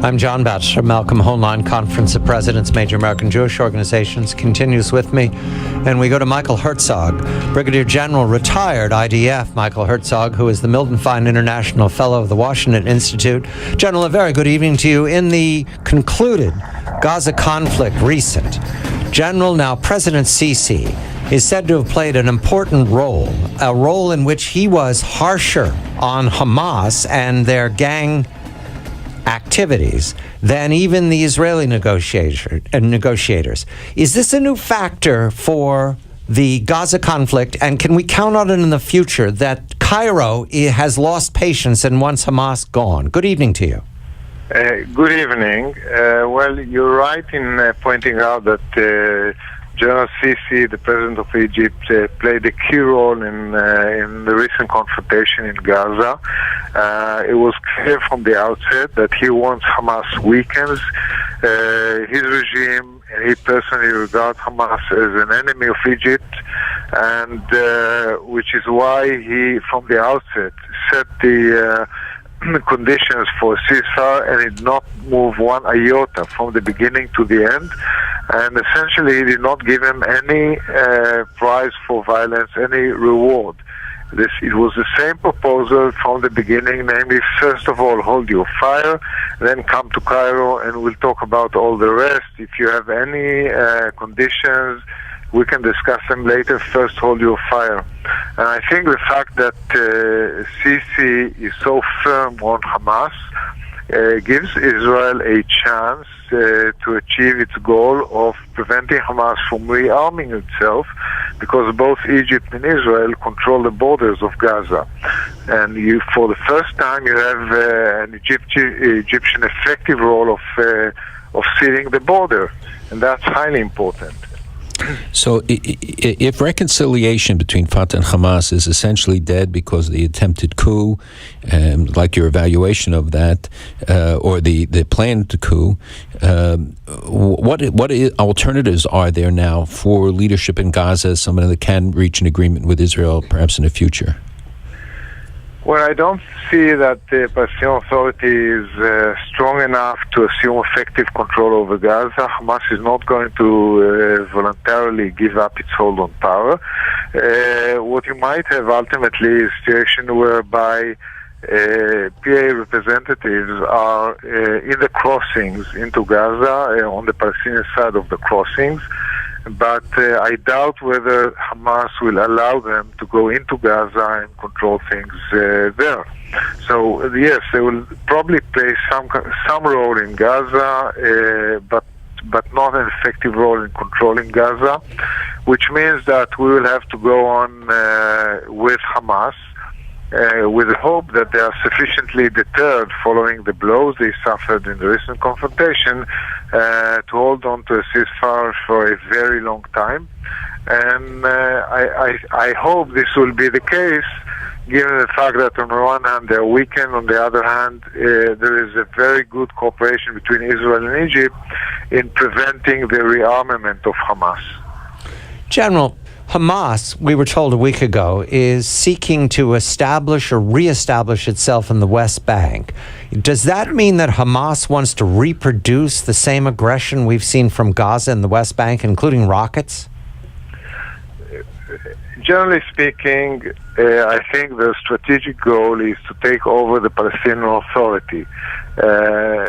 I'm John Batchelor. Malcolm Hoenlein, Conference of Presidents, Major American Jewish Organizations, continues with me. And we go to Michael Herzog, Brigadier General, retired IDF Michael Herzog, who is the Milton Fine International Fellow of the Washington Institute. General, a very good evening to you. In the concluded Gaza conflict recent, General, now President Sisi, is said to have played an important role, a role in which he was harsher on Hamas and their gang activities than even the Israeli negotiators. Is this a new factor for the Gaza conflict, and can we count on it in the future that Cairo has lost patience and wants Hamas gone? Good evening to you. Good evening. Well, you're right in pointing out that General Sisi, the president of Egypt, played a key role in the recent confrontation in Gaza. It was clear from the outset that he wants Hamas weakened. His regime, and he personally regards Hamas as an enemy of Egypt, and which is why he, from the outset, set the conditions for ceasefire and did not move one iota from the beginning to the end, and essentially he did not give him any prize for violence, any reward. It was the same proposal from the beginning, namely, first of all, hold your fire, then come to Cairo and we'll talk about all the rest. If you have any conditions, we can discuss them later. First, hold your fire. And I think the fact that Sisi is so firm on Hamas gives Israel a chance to achieve its goal of preventing Hamas from rearming itself, because both Egypt and Israel control the borders of Gaza. And for the first time, you have an Egyptian effective role of sealing the border, and that's highly important. So if reconciliation between Fatah and Hamas is essentially dead because of the attempted coup, like your evaluation of that, or the planned coup, what alternatives are there now for leadership in Gaza, someone that can reach an agreement with Israel perhaps in the future? Well, I don't see that the Palestinian Authority is strong enough to assume effective control over Gaza. Hamas is not going to voluntarily give up its hold on power. What you might have ultimately is a situation whereby PA representatives are in the crossings into Gaza, on the Palestinian side of the crossings, but I doubt whether Hamas will allow them to go into Gaza and control things there. So yes, they will probably play some role in Gaza, but not an effective role in controlling Gaza, which means that we will have to go on with Hamas, with the hope that they are sufficiently deterred following the blows they suffered in the recent confrontation to hold on to a ceasefire for a very long time. And I hope this will be the case, given the fact that on the one hand they're weakened, on the other hand there is a very good cooperation between Israel and Egypt in preventing the rearmament of Hamas. General, Hamas, we were told a week ago, is seeking to establish or reestablish itself in the West Bank. Does that mean that Hamas wants to reproduce the same aggression we've seen from Gaza and the West Bank, including rockets? Generally speaking, I think the strategic goal is to take over the Palestinian Authority,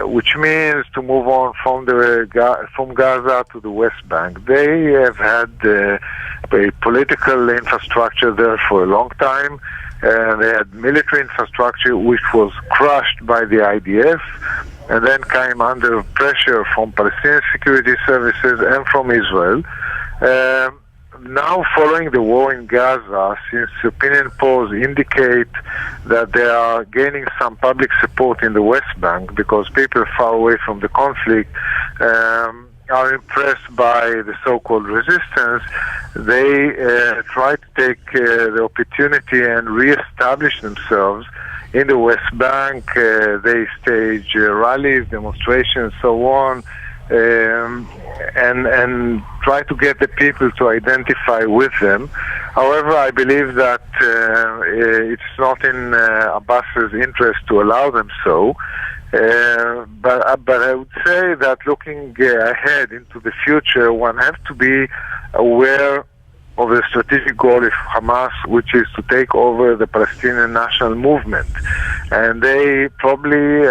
which means to move on from Gaza to the West Bank. They have had a political infrastructure there for a long time. They had military infrastructure which was crushed by the IDF and then came under pressure from Palestinian security services and from Israel. Now, following the war in Gaza, since opinion polls indicate that they are gaining some public support in the West Bank because people far away from the conflict are impressed by the so-called resistance, they try to take the opportunity and re-establish themselves in the West Bank. They stage rallies, demonstrations, so on, and try to get the people to identify with them. However, I believe that it's not in Abbas's interest to allow them so. But I would say that looking ahead into the future, one has to be aware of the strategic goal of Hamas, which is to take over the Palestinian national movement. And they probably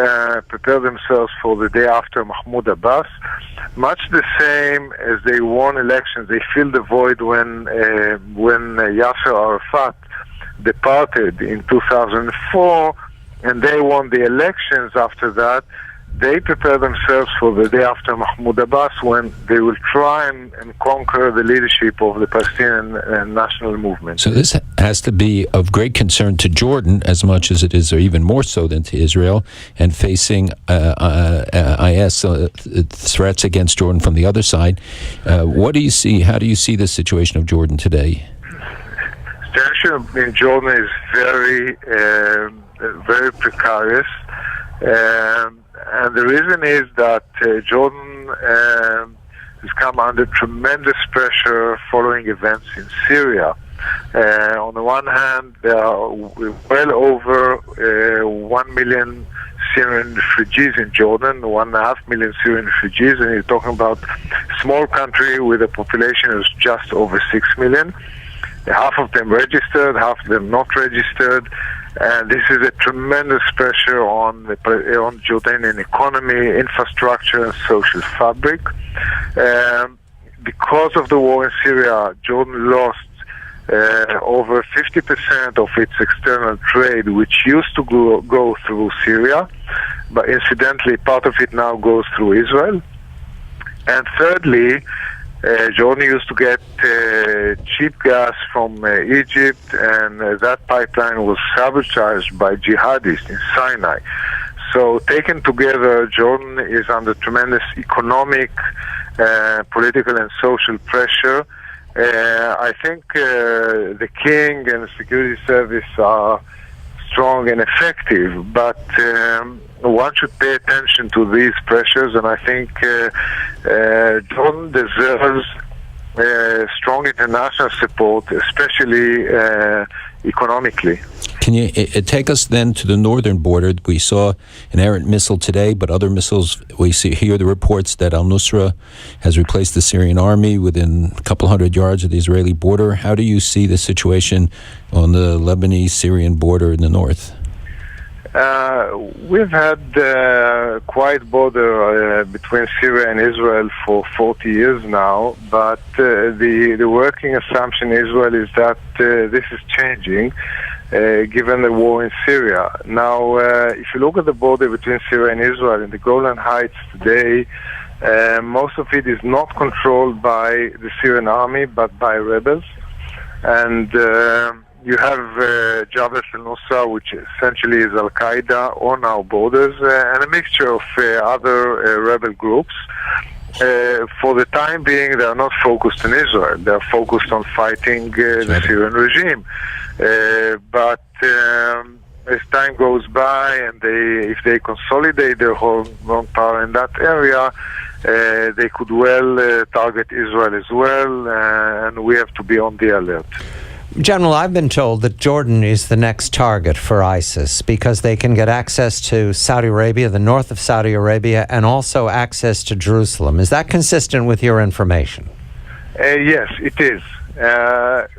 prepare themselves for the day after Mahmoud Abbas, much the same as they won elections. They filled the void when Yasser Arafat departed in 2004, and they won the elections after that. They prepare themselves for the day after Mahmoud Abbas, when they will try and conquer the leadership of the Palestinian national movement. So this has to be of great concern to Jordan as much as it is, or even more so than to Israel, and facing IS threats against Jordan from the other side. What do you see? How do you see the situation of Jordan today? The situation in Jordan is very, very precarious. And the reason is that Jordan has come under tremendous pressure following events in Syria. On the one hand, there are well over 1 million Syrian refugees in Jordan, 1.5 million Syrian refugees, and you're talking about a small country with a population of just over 6 million. Half of them registered, half of them not registered. And this is a tremendous pressure on Jordanian economy, infrastructure, and social fabric. Because of the war in Syria, Jordan lost over 50% of its external trade, which used to go through Syria, but incidentally, part of it now goes through Israel. And thirdly, Jordan used to get cheap gas from Egypt, and that pipeline was sabotaged by jihadists in Sinai. So taken together, Jordan is under tremendous economic, political and social pressure. I think the king and the security service are strong and effective, but one should pay attention to these pressures, and I think Jordan deserves strong international support, especially economically. Can you take us then to the northern border? We saw an errant missile today, but other missiles, we hear the reports that al-Nusra has replaced the Syrian army within a couple hundred yards of the Israeli border. How do you see the situation on the Lebanese-Syrian border in the north? We've had a quiet border between Syria and Israel for 40 years now, but the working assumption in Israel is that this is changing given the war in Syria. Now, if you look at the border between Syria and Israel in the Golan Heights today, most of it is not controlled by the Syrian army but by rebels. And you have Jabhat al-Nusra, which essentially is Al-Qaeda on our borders, and a mixture of other rebel groups. For the time being, they are not focused in Israel. They are focused on fighting the Syrian regime. But as time goes by, and if they consolidate their own power in that area, they could well target Israel as well, and we have to be on the alert. General, I've been told that Jordan is the next target for ISIS because they can get access to Saudi Arabia, the north of Saudi Arabia, and also access to Jerusalem. Is that consistent with your information? Yes, it is.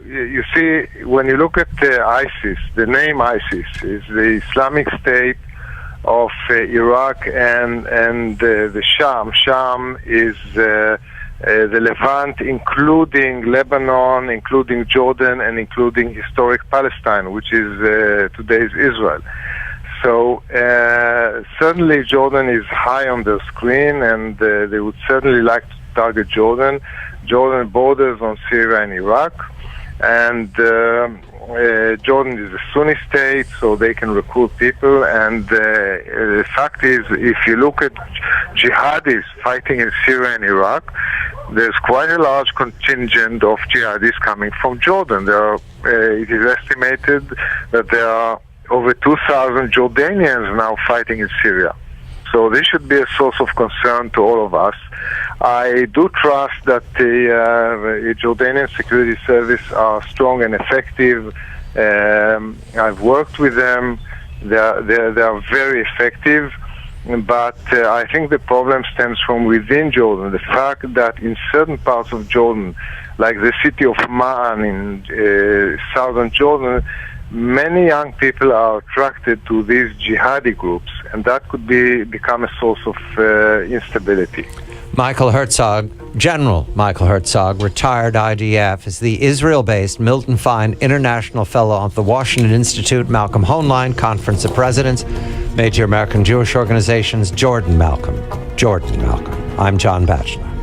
You see, when you look at ISIS, the name ISIS is the Islamic State of Iraq and the Sham. Sham is the Levant, including Lebanon, including Jordan, and including historic Palestine, which is today's Israel. So certainly Jordan is high on their screen, and they would certainly like to target Jordan. Jordan borders on Syria and Iraq, and Jordan is a Sunni state, so they can recruit people. And the fact is, if you look at jihadis fighting in Syria and Iraq, there's quite a large contingent of jihadis coming from Jordan. It is estimated that there are over 2,000 Jordanians now fighting in Syria. So this should be a source of concern to all of us. I do trust that the Jordanian security service are strong and effective. I've worked with them. They are very effective. But I think the problem stems from within Jordan. The fact that in certain parts of Jordan, like the city of Ma'an in southern Jordan, many young people are attracted to these jihadi groups, and that could become a source of instability. Michael Herzog, General Michael Herzog, retired IDF, is the Israel-based Milton Fine International Fellow of the Washington Institute Malcolm Hoenlein Conference of Presidents, Major American Jewish Organizations, Jordan Malcolm. I'm John Batchelor.